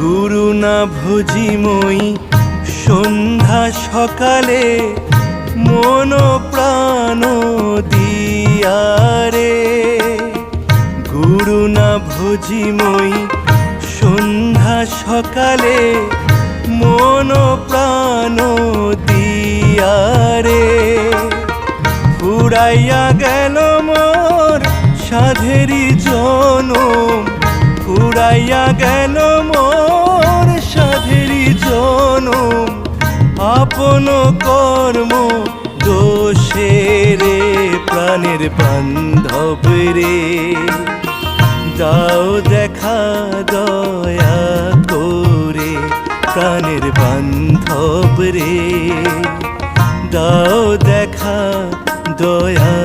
গুরু না ভজিময়ী সন্ধ্যা সকালে মন প্রাণ দিয়ারে। গুরু না ভজিময়ী সন্ধ্যা সকালে মন প্রাণ দিয়ারে। ফুরাইয়া গেল মোর সাধেরি জনম, ফুরাইয়া গেল মোর সাধেরি জনম। আপন কর্ম দোষে রে প্রাণের বান্ধব রে, দাও দেখা দয়া করে প্রাণের বান্ধব রে, দাও দেখা দয়া